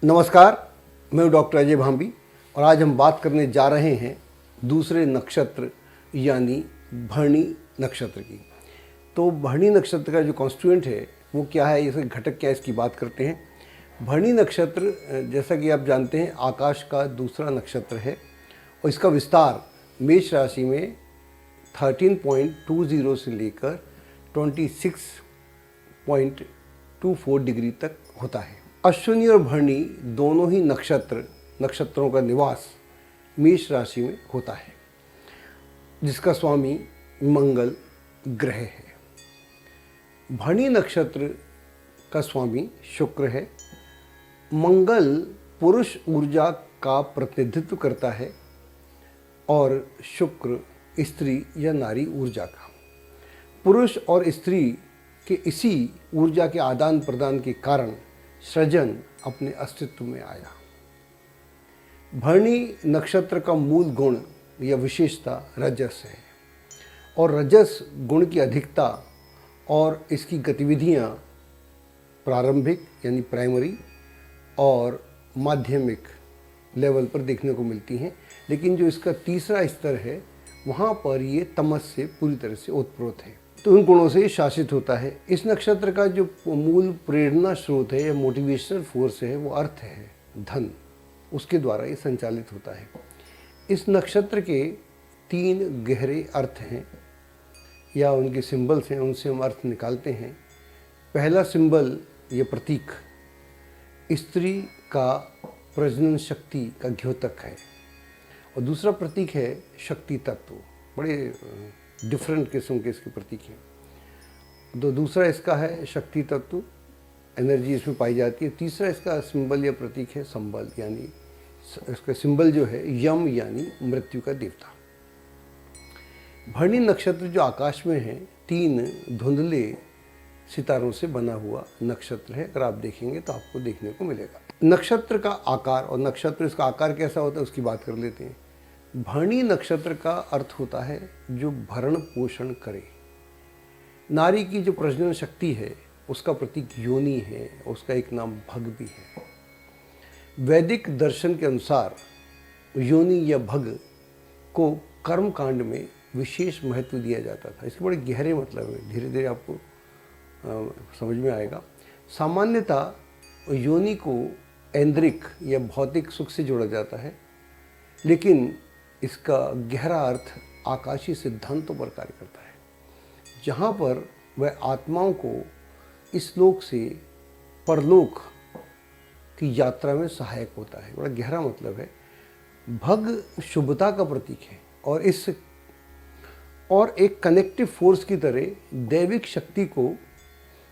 नमस्कार, मैं हूं डॉक्टर अजय भांबी और आज हम बात करने जा रहे हैं दूसरे नक्षत्र यानी भरणी नक्षत्र की। तो भरणी नक्षत्र का जो कॉन्स्टिट्यूएंट है वो क्या है, इसके घटक क्या है, इसकी बात करते हैं। भरणी नक्षत्र जैसा कि आप जानते हैं आकाश का दूसरा नक्षत्र है और इसका विस्तार मेष राशि में 13.20 से लेकर 26.24 डिग्री तक होता है। अश्विनी और भरणी दोनों ही नक्षत्रों का निवास मेष राशि में होता है, जिसका स्वामी मंगल ग्रह है। भरणी नक्षत्र का स्वामी शुक्र है। मंगल पुरुष ऊर्जा का प्रतिनिधित्व करता है और शुक्र स्त्री या नारी ऊर्जा का। पुरुष और स्त्री के इसी ऊर्जा के आदान प्रदान के कारण सृजन अपने अस्तित्व में आया। भरणी नक्षत्र का मूल गुण या विशेषता रजस है और रजस गुण की अधिकता और इसकी गतिविधियां प्रारंभिक यानी प्राइमरी और माध्यमिक लेवल पर देखने को मिलती हैं, लेकिन जो इसका तीसरा स्तर है वहाँ पर ये तमस से पूरी तरह से ओतप्रोत है, तो उन गुणों से शासित होता है। इस नक्षत्र का जो मूल प्रेरणा स्रोत है या मोटिवेशनल फोर्स है वो अर्थ है, धन, उसके द्वारा ये संचालित होता है। इस नक्षत्र के 3 गहरे अर्थ हैं या उनके सिंबल्स हैं, उनसे हम अर्थ निकालते हैं। पहला सिंबल या प्रतीक स्त्री का प्रजनन शक्ति का द्योतक है और दूसरा प्रतीक है शक्ति तत्व। बड़े डिफरेंट किस्म के इसके प्रतीक हैं। तो दूसरा इसका है शक्ति तत्व, एनर्जी इसमें पाई जाती है। तीसरा इसका सिंबल या प्रतीक है संबल, यानी इसका सिंबल जो है यम यानी मृत्यु का देवता। भरणी नक्षत्र जो आकाश में है 3 धुंधले सितारों से बना हुआ नक्षत्र है। अगर आप देखेंगे तो आपको देखने को मिलेगा। नक्षत्र का आकार और नक्षत्र इसका आकार कैसा होता है उसकी बात कर लेते हैं। भरणी नक्षत्र का अर्थ होता है जो भरण पोषण करे। नारी की जो प्रजनन शक्ति है उसका प्रतीक योनि है, उसका एक नाम भग भी है। वैदिक दर्शन के अनुसार योनि या भग को कर्म कांड में विशेष महत्व दिया जाता था। इसके बड़े गहरे मतलब है, धीरे धीरे आपको समझ में आएगा। सामान्यतः योनि को ऐन्द्रिक या भौतिक सुख से जोड़ा जाता है, लेकिन इसका गहरा अर्थ आकाशीय सिद्धांतों पर कार्य करता है, जहाँ पर वह आत्माओं को इस लोक से परलोक की यात्रा में सहायक होता है। बड़ा गहरा मतलब है। भग शुभता का प्रतीक है और एक कनेक्टिव फोर्स की तरह दैविक शक्ति को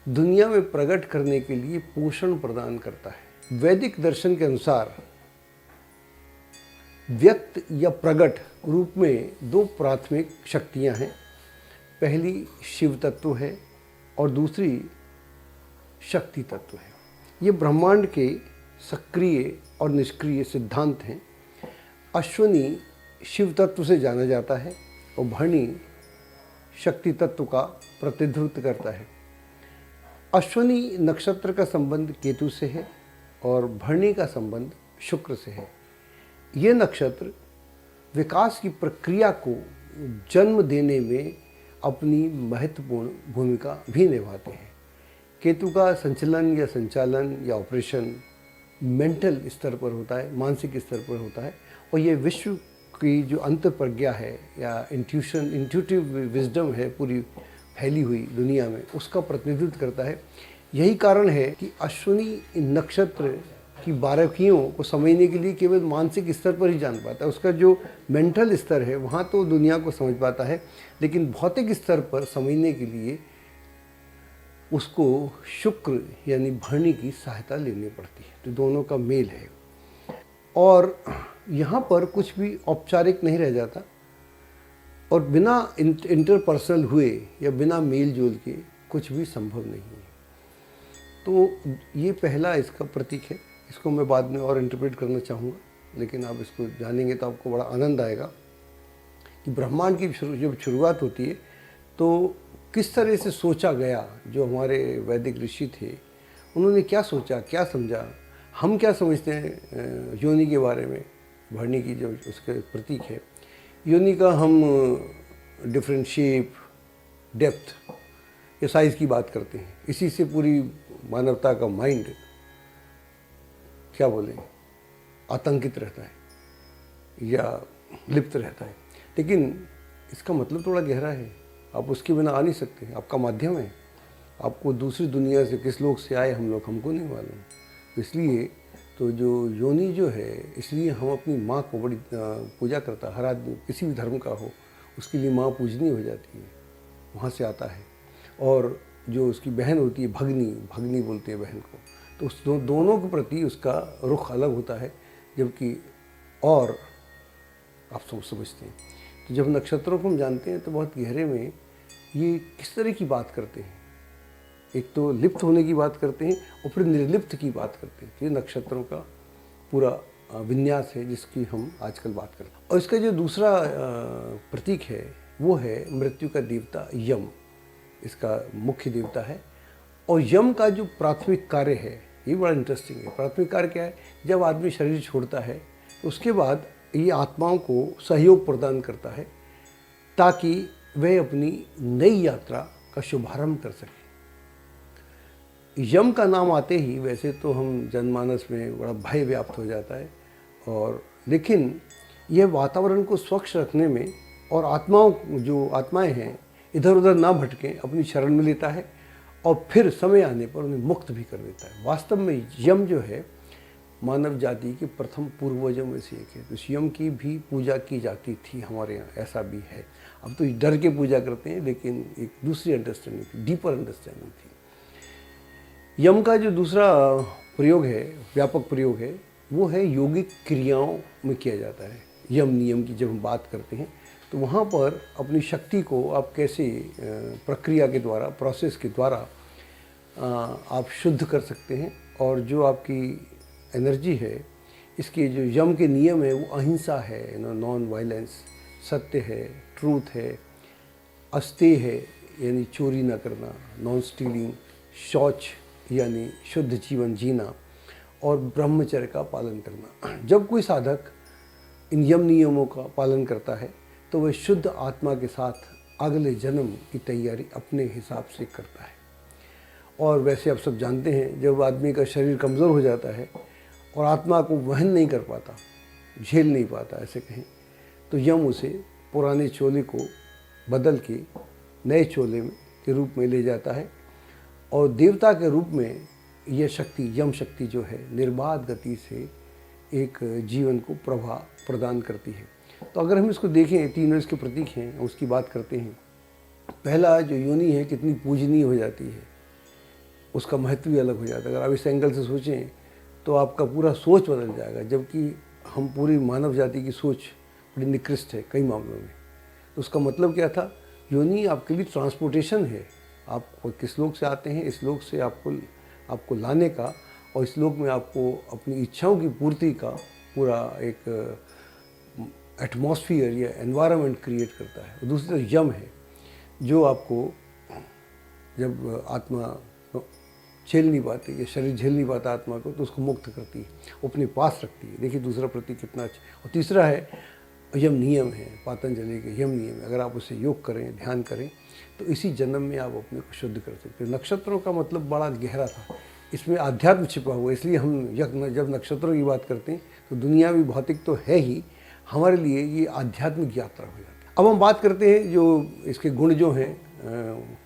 दुनिया में प्रकट करने के लिए पोषण प्रदान करता है। वैदिक दर्शन के अनुसार व्यक्त या प्रकट रूप में 2 प्राथमिक शक्तियां हैं। पहली शिव तत्व है और दूसरी शक्ति तत्व है। ये ब्रह्मांड के सक्रिय और निष्क्रिय सिद्धांत हैं। अश्विनी शिव तत्व से जाना जाता है और भरणी शक्ति तत्व का प्रतिनिधित्व करता है। अश्विनी नक्षत्र का संबंध केतु से है और भरणी का संबंध शुक्र से है। ये नक्षत्र विकास की प्रक्रिया को जन्म देने में अपनी महत्वपूर्ण भूमिका भी निभाते हैं। केतु का संचलन या संचालन या ऑपरेशन मेंटल स्तर पर होता है, मानसिक स्तर पर होता है और ये विश्व की जो अंत प्रज्ञा है या इंट्यूटिव विजडम है पूरी फैली हुई दुनिया में, उसका प्रतिनिधित्व करता है। यही कारण है कि अश्विनी नक्षत्र की बारीकियों को समझने के लिए केवल मानसिक स्तर पर ही जान पाता है। उसका जो मेंटल स्तर है वहाँ तो दुनिया को समझ पाता है, लेकिन भौतिक स्तर पर समझने के लिए उसको शुक्र यानी भरणी की सहायता लेनी पड़ती है। तो दोनों का मेल है और यहाँ पर कुछ भी औपचारिक नहीं रह जाता और बिना इंटरपर्सनल हुए या बिना मेल जोल के कुछ भी संभव नहीं है। तो ये पहला इसका प्रतीक है। इसको मैं बाद में और इंटरप्रेट करना चाहूँगा, लेकिन आप इसको जानेंगे तो आपको बड़ा आनंद आएगा कि ब्रह्मांड की जब शुरुआत होती है तो किस तरह से सोचा गया। जो हमारे वैदिक ऋषि थे उन्होंने क्या सोचा, क्या समझा, हम क्या समझते हैं योनि के बारे में, भरणी की जो उसके प्रतीक है, योनि का हम डिफरेंट शेप, डेप्थ या साइज़ की बात करते हैं। इसी से पूरी मानवता का माइंड क्या बोले आतंकित रहता है या लिप्त रहता है। लेकिन इसका मतलब थोड़ा गहरा है, आप उसके बिना आ नहीं सकते, आपका माध्यम है। आपको दूसरी दुनिया से किस लोग से आए हम लोग, हमको नहीं मालूम। इसलिए तो जो योनि जो है, इसलिए हम अपनी माँ को बड़ी पूजा करता है। हर आदमी किसी भी धर्म का हो उसके लिए माँ पूजनीय हो जाती है, वहाँ से आता है। और जो उसकी बहन होती है भगनी, भगनी बोलते हैं बहन को, तो उस दोनों के प्रति उसका रुख अलग होता है। जबकि और आप सब समझते हैं, तो जब नक्षत्रों को हम जानते हैं तो बहुत गहरे में ये किस तरह की बात करते हैं। एक तो लिप्त होने की बात करते हैं और फिर निर्लिप्त की बात करते हैं। ये नक्षत्रों का पूरा विन्यास है जिसकी हम आजकल बात करते हैं। और इसका जो दूसरा प्रतीक है वो है मृत्यु का देवता यम, इसका मुख्य देवता है। और यम का जो प्राथमिक कार्य है ये बड़ा इंटरेस्टिंग है। प्राथमिक कार्य क्या है, जब आदमी शरीर छोड़ता है तो उसके बाद ये आत्माओं को सहयोग प्रदान करता है ताकि वह अपनी नई यात्रा का शुभारंभ कर सके। यम का नाम आते ही वैसे तो हम जनमानस में बड़ा भय व्याप्त हो जाता है, और लेकिन यह वातावरण को स्वच्छ रखने में और आत्माओं जो आत्माएं हैं इधर उधर ना भटकें अपनी शरण में लेता है, और फिर समय आने पर उन्हें मुक्त भी कर देता है। वास्तव में यम जो है मानव जाति के प्रथम पूर्वजों में से एक है। तो इस यम की भी पूजा की जाती थी हमारे यहाँ, ऐसा भी है। अब तो डर के पूजा करते हैं, लेकिन एक दूसरी अंडरस्टैंडिंग थी, डीपर अंडरस्टैंडिंग थी। यम का जो दूसरा प्रयोग है, व्यापक प्रयोग है, वो है योगिक क्रियाओं में किया जाता है। यम नियम की जब हम बात करते हैं तो वहाँ पर अपनी शक्ति को आप कैसे प्रक्रिया के द्वारा, प्रोसेस के द्वारा आप शुद्ध कर सकते हैं। और जो आपकी एनर्जी है, इसके जो यम के नियम है वो अहिंसा है, नॉन वायलेंस, सत्य है, ट्रूथ है, अस्तेय है यानी चोरी ना करना, नॉन स्टीलिंग, शौच यानी शुद्ध जीवन जीना, और ब्रह्मचर्य का पालन करना। जब कोई साधक इन यम नियमों का पालन करता है तो वह शुद्ध आत्मा के साथ अगले जन्म की तैयारी अपने हिसाब से करता है। और वैसे आप सब जानते हैं, जब आदमी का शरीर कमज़ोर हो जाता है और आत्मा को वहन नहीं कर पाता, झेल नहीं पाता ऐसे कहें, तो यम उसे पुराने चोले को बदल के नए चोले के रूप में ले जाता है, और देवता के रूप में यह शक्ति, यम शक्ति जो है, निर्बाध गति से एक जीवन को प्रभा प्रदान करती है। तो अगर हम इसको देखें, तीनों इसके प्रतीक हैं, उसकी बात करते हैं। पहला जो योनि है कितनी पूजनीय हो जाती है, उसका महत्व भी अलग हो जाता है। अगर आप इस एंगल से सोचें तो आपका पूरा सोच बदल जाएगा, जबकि हम पूरी मानव जाति की सोच बड़ी निकृष्ट है कई मामलों में। तो उसका मतलब क्या था, योनि आपके लिए ट्रांसपोर्टेशन है। आप किस लोक से आते हैं, इस लोक से आपको लाने का, और इस लोक में आपको अपनी इच्छाओं की पूर्ति का पूरा एक एटमॉस्फियर या एनवायरनमेंट क्रिएट करता है। दूसरी तरफ यम है जो आपको, जब आत्मा झेल नहीं पाती या शरीर झेल नहीं पाता आत्मा को, तो उसको मुक्त करती है, अपने पास रखती है। देखिए दूसरा प्रतीक कितना अच्छा। और तीसरा है यम नियम है, पातंजलि के यम नियम है। अगर आप उससे योग करें, ध्यान करें, तो इसी जन्म में आप अपने को शुद्ध कर सकते हैं। नक्षत्रों का मतलब बड़ा गहरा था, इसमें आध्यात्म छिपा हुआ है। इसलिए हम जब नक्षत्रों की बात करते हैं तो दुनिया भी भौतिक तो है ही, हमारे लिए ये आध्यात्मिक यात्रा हो जाती है। अब हम बात करते हैं जो इसके गुण जो हैं,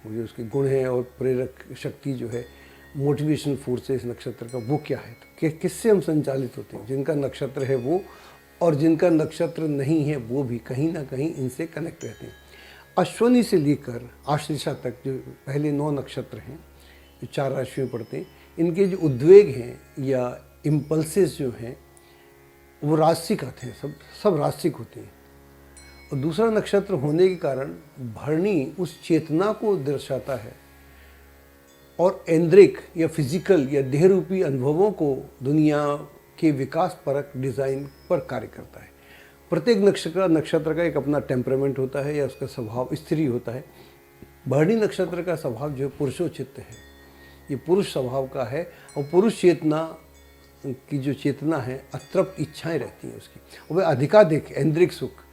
जो इसके गुण हैं और प्रेरक शक्ति जो है, मोटिवेशनल फोर्स है इस नक्षत्र का, वो क्या है, तो किससे हम संचालित होते हैं। जिनका नक्षत्र है वो, और जिनका नक्षत्र नहीं है वो भी कहीं ना कहीं इनसे कनेक्ट रहते हैं। अश्वनी से लेकर आश्लेषा तक जो पहले 9 नक्षत्र हैं, जो 4 राशियों में पड़ते हैं, इनके जो उद्वेग हैं या इम्पल्सेस जो हैं वो राशिक आते हैं, सब राशिक होते हैं। और दूसरा नक्षत्र होने के कारण भरणी उस चेतना को दर्शाता है और ऐन्द्रिक या फिजिकल या देह रूपी अनुभवों को दुनिया के विकास परक डिज़ाइन पर कार्य करता है। प्रत्येक नक्षत्र का एक अपना टेम्परामेंट होता है या उसका स्वभाव स्त्री होता है। भरणी नक्षत्र का स्वभाव जो है पुरुषोचित्त है, ये पुरुष स्वभाव का है, और पुरुष चेतना की जो चेतना है, अतृप्त इच्छाएं रहती हैं उसकी, और वह अधिकाधिक ऐन्द्रिक सुख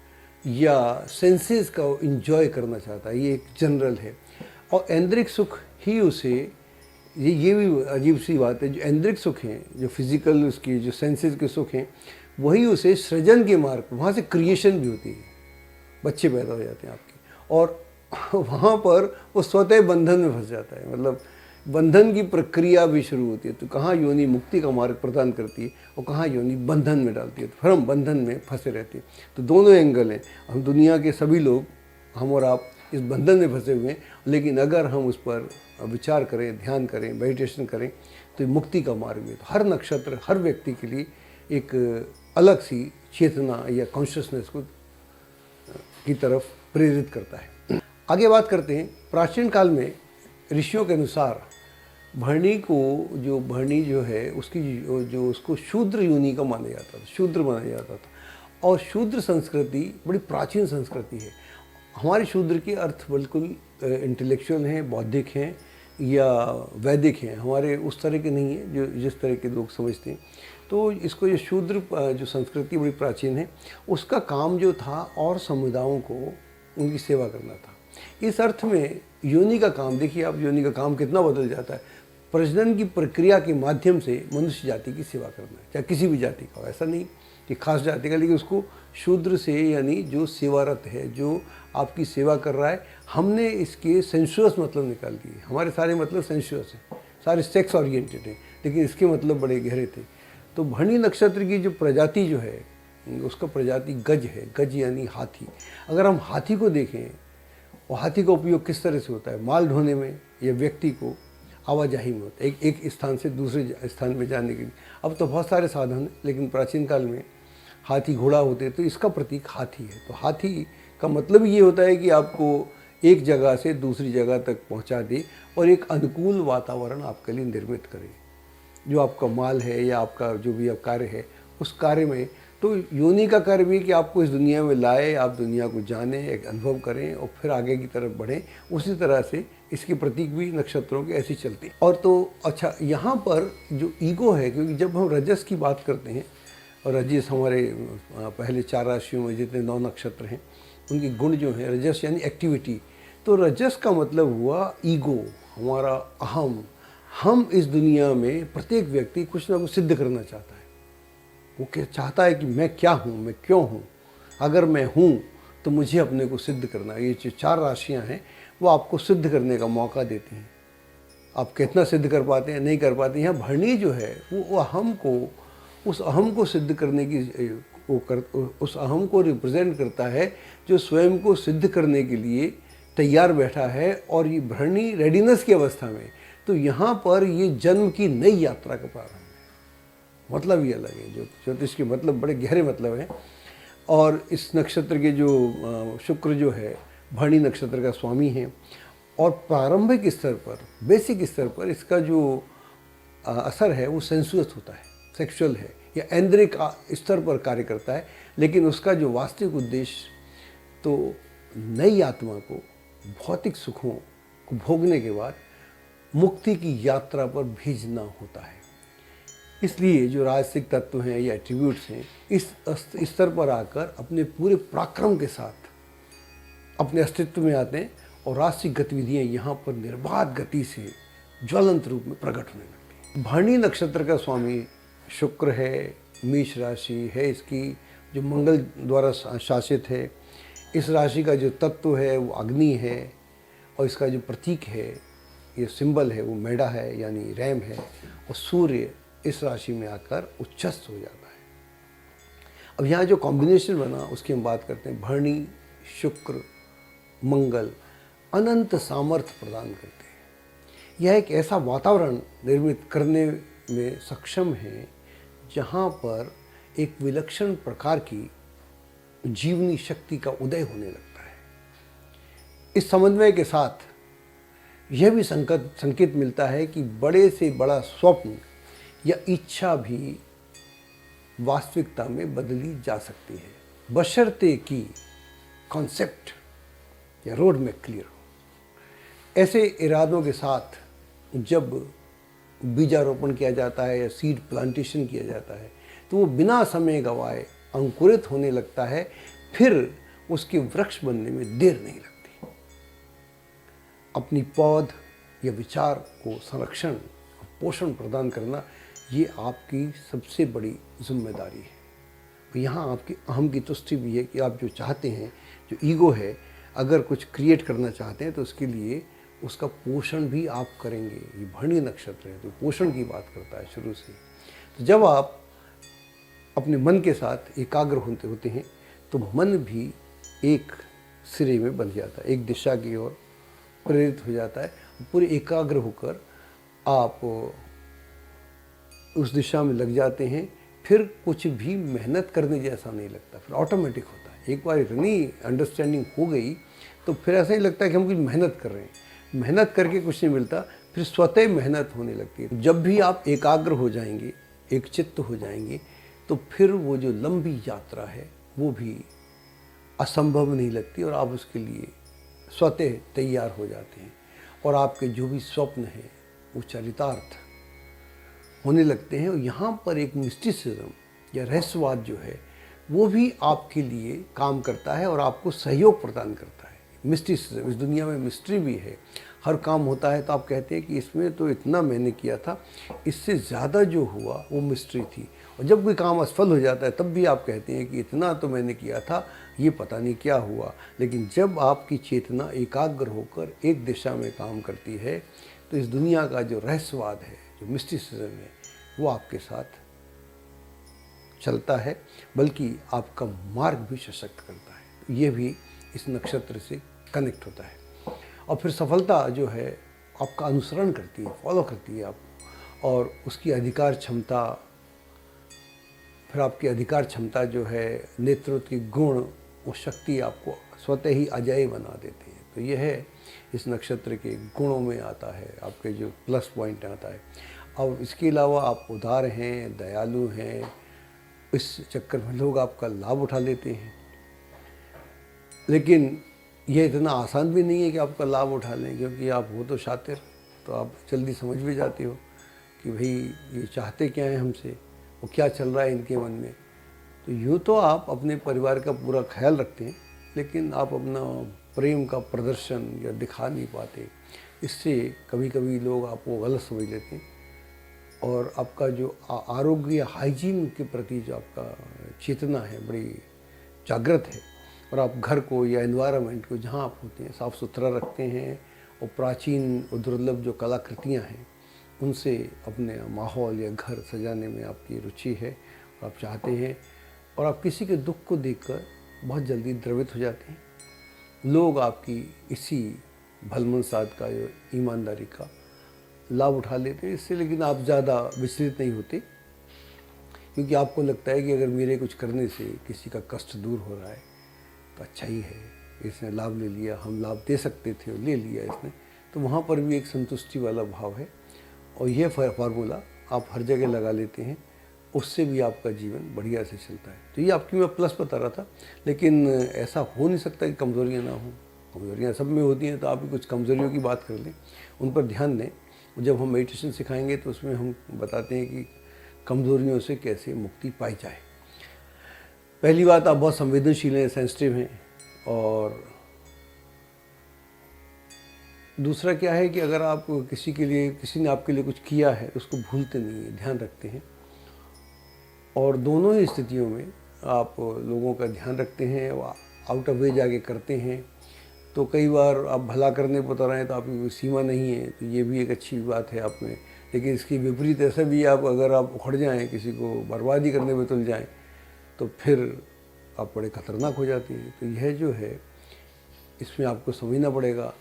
या सेंसेस का इंजॉय करना चाहता है। ये एक जनरल है। और ऐन्द्रिक सुख ही उसे, ये भी अजीब सी बात है, जो ऐन्द्रिक सुख हैं, जो फिजिकल उसकी जो सेंसेस के सुख हैं, वही उसे सृजन के मार्ग, वहाँ से क्रिएशन भी होती है, बच्चे पैदा हो जाते हैं आपके, और वहाँ पर वो स्वतः बंधन में फंस जाता है। मतलब बंधन की प्रक्रिया भी शुरू होती है। तो कहाँ योनि मुक्ति का मार्ग प्रदान करती है और कहाँ योनि बंधन में डालती है। तो फिर हम बंधन में फंसे रहते हैं। तो दोनों एंगल हैं। हम दुनिया के सभी लोग, हम और आप, इस बंधन में फंसे हुए हैं, लेकिन अगर हम उस पर विचार करें, ध्यान करें, मेडिटेशन करें, तो मुक्ति का मार्ग है। तो हर नक्षत्र हर व्यक्ति के लिए एक अलग सी चेतना या कॉन्शियसनेस को की तरफ प्रेरित करता है। आगे बात करते हैं। प्राचीन काल में ऋषियों के अनुसार भरणी जो है उसकी जो उसको शूद्र योनि का माना जाता था, शूद्र माना जाता था। और शूद्र संस्कृति बड़ी प्राचीन संस्कृति है। हमारे शूद्र के अर्थ बिल्कुल इंटेलेक्चुअल हैं, बौद्धिक हैं या वैदिक हैं, हमारे उस तरह के नहीं है जो जिस तरह के लोग समझते हैं। तो इसको, ये शूद्र जो संस्कृति बड़ी प्राचीन है, उसका काम जो था और समुदायों को उनकी सेवा करना था। इस अर्थ में योनि का काम, देखिए आप, योनि का काम कितना बदल जाता है। प्रजनन की प्रक्रिया के माध्यम से मनुष्य जाति की सेवा करना है, चाहे किसी भी जाति का हो, ऐसा नहीं कि खास जाति का, लेकिन उसको शूद्र से, यानी जो सेवारत है, जो आपकी सेवा कर रहा है, हमने इसके सेंसुअस मतलब निकाल दिए। हमारे सारे मतलब सेंसुअस हैं, सारे सेक्स ओरिएंटेड हैं, लेकिन इसके मतलब बड़े गहरे थे। तो भरणी नक्षत्र की जो प्रजाति जो है, उसका प्रजाति गज है। गज यानी हाथी। अगर हम हाथी को देखें, और हाथी का उपयोग किस तरह से होता है, माल ढोने में या व्यक्ति को आवाजाही में होता है, एक स्थान से दूसरे स्थान में जाने के लिए। अब तो बहुत सारे साधन हैं, लेकिन प्राचीन काल में हाथी घोड़ा होते, तो इसका प्रतीक हाथी है। तो हाथी का मतलब ये होता है कि आपको एक जगह से दूसरी जगह तक पहुंचा दे और एक अनुकूल वातावरण आपके लिए निर्मित करे, जो आपका माल है या आपका जो भी आप कार्य है, उस कार्य में। तो योनि का कार्य भी कि आपको इस दुनिया में लाए, आप दुनिया को जानें, एक अनुभव करें और फिर आगे की तरफ बढ़ें। उसी तरह से इसके प्रतीक भी नक्षत्रों के ऐसे चलते हैं। और तो अच्छा, यहाँ पर जो ईगो है, क्योंकि जब हम रजस की बात करते हैं, और रजस हमारे पहले 4 राशियों में जितने 9 नक्षत्र हैं, उनके गुण जो हैं, रजस यानी एक्टिविटी। तो रजस का मतलब हुआ ईगो, हमारा अहम। हम इस दुनिया में प्रत्येक व्यक्ति कुछ ना कुछ सिद्ध करना चाहता है। वो क्या चाहता है कि मैं क्या हूँ, मैं क्यों हूँ, अगर मैं हूँ तो मुझे अपने को सिद्ध करना है। ये जो 4 राशियाँ हैं, वो आपको सिद्ध करने का मौका देती हैं। आप कितना सिद्ध कर पाते हैं, नहीं कर पाते। यहाँ भरणी जो है, वो अहम को, उस अहम को सिद्ध करने की उस अहम को रिप्रेजेंट करता है, जो स्वयं को सिद्ध करने के लिए तैयार बैठा है। और ये भरणी रेडीनेस की अवस्था में। तो यहाँ पर ये जन्म की नई यात्रा का प्रारंभ है। मतलब ये अलग है, जो ज्योतिष के मतलब बड़े गहरे मतलब हैं। और इस नक्षत्र के जो शुक्र जो है, भरणी नक्षत्र का स्वामी है। और प्रारंभिक स्तर पर, बेसिक स्तर पर इसका जो असर है वो सेंसुअस होता है, सेक्सुअल है या ऐन्द्रिक स्तर पर कार्य करता है। लेकिन उसका जो वास्तविक उद्देश्य तो नई आत्मा को भौतिक सुखों को भोगने के बाद मुक्ति की यात्रा पर भेजना होता है। इसलिए जो राजसिक तत्व हैं या एट्रीब्यूट्स हैं, इस स्तर पर आकर अपने पूरे पराक्रम के साथ अपने अस्तित्व में आते हैं और राजसिक गतिविधियाँ यहाँ पर निर्बाध गति से ज्वलंत रूप में प्रकट होने लगती हैं। भरणी नक्षत्र का स्वामी शुक्र है, मेष राशि है इसकी, जो मंगल द्वारा शासित है। इस राशि का जो तत्व है वो अग्नि है, और इसका जो प्रतीक है, ये सिंबल है, वो मेढा है यानी रैम है। और सूर्य इस राशि में आकर उच्चस्थ हो जाता है। अब यहाँ जो कॉम्बिनेशन बना उसकी हम बात करते हैं। भरणी शुक्र मंगल अनंत सामर्थ्य प्रदान करते हैं। यह एक ऐसा वातावरण निर्मित करने में सक्षम है जहाँ पर एक विलक्षण प्रकार की जीवनी शक्ति का उदय होने लगता है। इस समन्वय के साथ यह भी संकेत मिलता है कि बड़े से बड़ा स्वप्न या इच्छा भी वास्तविकता में बदली जा सकती है, बशर्ते कि कॉन्सेप्ट या रोड में क्लियर हो। ऐसे इरादों के साथ जब बीजारोपण किया जाता है या सीड प्लांटेशन किया जाता है, तो वो बिना समय गंवाए अंकुरित होने लगता है, फिर उसके वृक्ष बनने में देर नहीं लगती। अपनी पौध या विचार को संरक्षण पोषण प्रदान करना ये आपकी सबसे बड़ी जिम्मेदारी है। यहाँ आपकी अहम की तुष्टि भी है कि आप जो चाहते हैं, जो ईगो है, अगर कुछ क्रिएट करना चाहते हैं तो उसके लिए उसका पोषण भी आप करेंगे। ये भरणी नक्षत्र है तो पोषण की बात करता है शुरू से। तो जब आप अपने मन के साथ एकाग्र होते हैं तो मन भी एक सिरे में बन जाता है, एक दिशा की ओर प्रेरित हो जाता है। पूरे एकाग्र होकर आप उस दिशा में लग जाते हैं, फिर कुछ भी मेहनत करने जैसा नहीं लगता, फिर ऑटोमेटिक होता है। एक बार इतनी अंडरस्टैंडिंग हो गई तो फिर ऐसा ही लगता है कि हम कुछ मेहनत कर रहे हैं, मेहनत करके कुछ नहीं मिलता, फिर स्वतः मेहनत होने लगती है। जब भी आप एकाग्र हो जाएंगे, एक चित्त हो जाएंगे, तो फिर वो जो लंबी यात्रा है वो भी असंभव नहीं लगती और आप उसके लिए स्वतः तैयार हो जाते हैं और आपके जो भी स्वप्न हैं वो चरितार्थ होने लगते हैं। और यहाँ पर एक मिस्टिसिज्म या रहस्यवाद जो है वो भी आपके लिए काम करता है और आपको सहयोग प्रदान करता है। मिस्टिसिज्म, इस दुनिया में मिस्ट्री भी है। हर काम होता है तो आप कहते हैं कि इसमें तो इतना मैंने किया था, इससे ज़्यादा जो हुआ वो मिस्ट्री थी। और जब कोई काम असफल हो जाता है तब भी आप कहते हैं कि इतना तो मैंने किया था, ये पता नहीं क्या हुआ। लेकिन जब आपकी चेतना एकाग्र होकर एक दिशा में काम करती है तो इस दुनिया का जो रहस्यवाद है, जो मिस्टिसिज्म है, वो आपके साथ चलता है, बल्कि आपका मार्ग भी सशक्त करता है। ये भी इस नक्षत्र से कनेक्ट होता है। और फिर सफलता जो है आपका अनुसरण करती है, फॉलो करती है आप, और उसकी अधिकार क्षमता, फिर आपकी अधिकार क्षमता जो है, नेतृत्व की गुण, वो शक्ति आपको स्वतः ही अजेय बना देती है। तो यह है इस नक्षत्र के गुणों में आता है, आपके जो प्लस पॉइंट आता है। और इसके अलावा आप उदार हैं, दयालु हैं, इस चक्कर में लोग आपका लाभ उठा लेते हैं। लेकिन यह इतना आसान भी नहीं है कि आपका लाभ उठा लें, क्योंकि आप हो तो शातिर, तो आप जल्दी समझ भी जाते हो कि भाई ये चाहते क्या हैं हमसे, वो क्या चल रहा है इनके मन में। तो यूँ तो आप अपने परिवार का पूरा ख्याल रखते हैं, लेकिन आप अपना प्रेम का प्रदर्शन या दिखा नहीं पाते। इससे कभी कभी लोग आपको गलत समझ लेते हैं और आपका जो आरोग्य, हाइजीन के प्रति जो आपका चेतना है बड़ी जागृत है, और आप घर को या एनवायरनमेंट को जहाँ आप होते हैं साफ़ सुथरा रखते हैं, और प्राचीन और दुर्लभ जो कलाकृतियाँ हैं उनसे अपने माहौल या घर सजाने में आपकी रुचि है और आप चाहते हैं, और आप किसी के दुख को देखकर बहुत जल्दी द्रवित हो जाते हैं। लोग आपकी इसी भलमनसाहत का, जो ईमानदारी का लाभ उठा लेते हैं इससे। लेकिन आप ज़्यादा विचलित नहीं होते, क्योंकि आपको लगता है कि अगर मेरे कुछ करने से किसी का कष्ट दूर हो रहा है तो अच्छा ही है, इसने लाभ ले लिया, हम लाभ दे सकते थे और ले लिया इसने। तो वहाँ पर भी एक संतुष्टि वाला भाव है, और यह फार्मूला आप हर जगह लगा लेते हैं, उससे भी आपका जीवन बढ़िया से चलता है। तो ये आपकी मैं प्लस बता रहा था, लेकिन ऐसा हो नहीं सकता कि कमज़ोरियाँ ना हों। कमज़ोरियाँ सब में होती हैं, तो आप भी कुछ कमज़ोरियों की बात कर लें, उन पर ध्यान दें। जब हम मेडिटेशन सिखाएंगे तो उसमें हम बताते हैं कि कमज़ोरियों से कैसे मुक्ति पाई जाए। पहली बात, आप बहुत संवेदनशील हैं, सेंसिटिव हैं। और दूसरा क्या है कि अगर आप किसी ने आपके लिए कुछ किया है उसको भूलते नहीं हैं, ध्यान रखते हैं। और दोनों ही स्थितियों में आप लोगों का ध्यान रखते हैं, आउट ऑफ वे जाके करते हैं। तो कई बार आप भला करने पर उतर आए तो आपकी कोई सीमा नहीं है, तो ये भी एक अच्छी बात है आप में। लेकिन इसकी विपरीत ऐसा भी आप, अगर आप उखड़ जाएं, किसी को बर्बादी करने में तुल जाएं, तो फिर आप बड़े खतरनाक हो जाती हैं। तो यह जो है, इसमें आपको समझना पड़ेगा।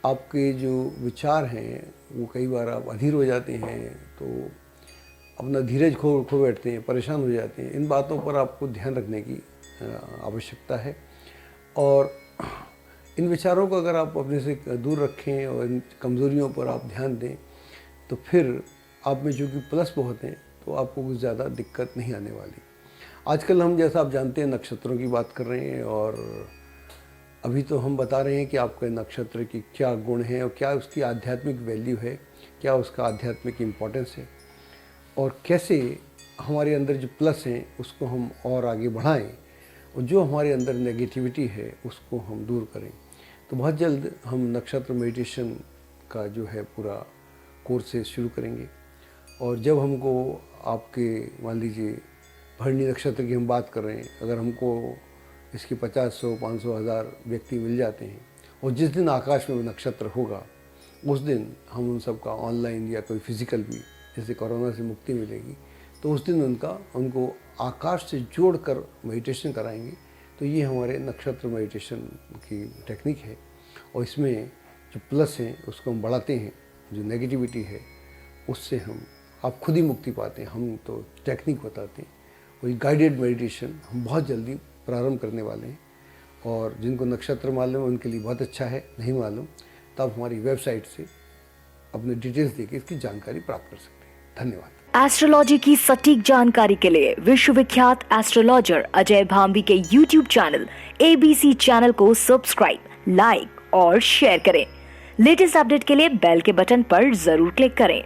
आपके जो विचार हैं वो कई बार आप अधीर हो जाते हैं, तो अपना धीरज खो बैठते हैं, परेशान हो जाते हैं। इन बातों पर आपको ध्यान रखने की आवश्यकता है। और इन विचारों को अगर आप अपने से दूर रखें और इन कमज़ोरियों पर आप ध्यान दें, तो फिर आप में चूँकि प्लस बहुत हैं तो आपको कुछ ज़्यादा दिक्कत नहीं आने वाली। आजकल हम, जैसा आप जानते हैं, नक्षत्रों की बात कर रहे हैं, और अभी तो हम बता रहे हैं कि आपके नक्षत्र की क्या गुण हैं और क्या उसकी आध्यात्मिक वैल्यू है। क्या उसका आध्यात्मिक इम्पोर्टेंस है और कैसे हमारे अंदर जो प्लस हैं उसको हम और आगे बढ़ाएं और जो हमारे अंदर नेगेटिविटी है उसको हम दूर करें। तो बहुत जल्द हम नक्षत्र मेडिटेशन का जो है पूरा कोर्सेज शुरू करेंगे और जब हमको आपके मान लीजिए भरणी नक्षत्र की हम बात कर रहे हैं, अगर हमको इसके 50, 100, 500, 1000 व्यक्ति मिल जाते हैं और जिस दिन आकाश में वो नक्षत्र होगा उस दिन हम उन सब का ऑनलाइन या कोई फिजिकल भी, जैसे कोरोना से मुक्ति मिलेगी तो उस दिन उनको आकाश से जोड़कर मेडिटेशन कराएंगे। तो ये हमारे नक्षत्र मेडिटेशन की टेक्निक है और इसमें जो प्लस हैं उसको हम बढ़ाते हैं, जो नेगेटिविटी है उससे हम आप खुद ही मुक्ति पाते हैं। हम तो टेक्निक बताते हैं और ये गाइडेड मेडिटेशन हम बहुत जल्दी प्रारंभ करने वाले हैं और जिनको नक्षत्र मालूम है उनके लिए बहुत अच्छा है, नहीं मालूम तो आप हमारी वेबसाइट से अपने डिटेल्स देके इसकी जानकारी प्राप्त कर सकते हैं। धन्यवाद। एस्ट्रोलॉजी की सटीक जानकारी के लिए विश्वविख्यात एस्ट्रोलॉजर अजय भांबी के YouTube चैनल ABC चैनल को सब्सक्राइब, लाइक और शेयर करें। लेटेस्ट अपडेट के लिए बेल के बटन पर जरूर क्लिक करें।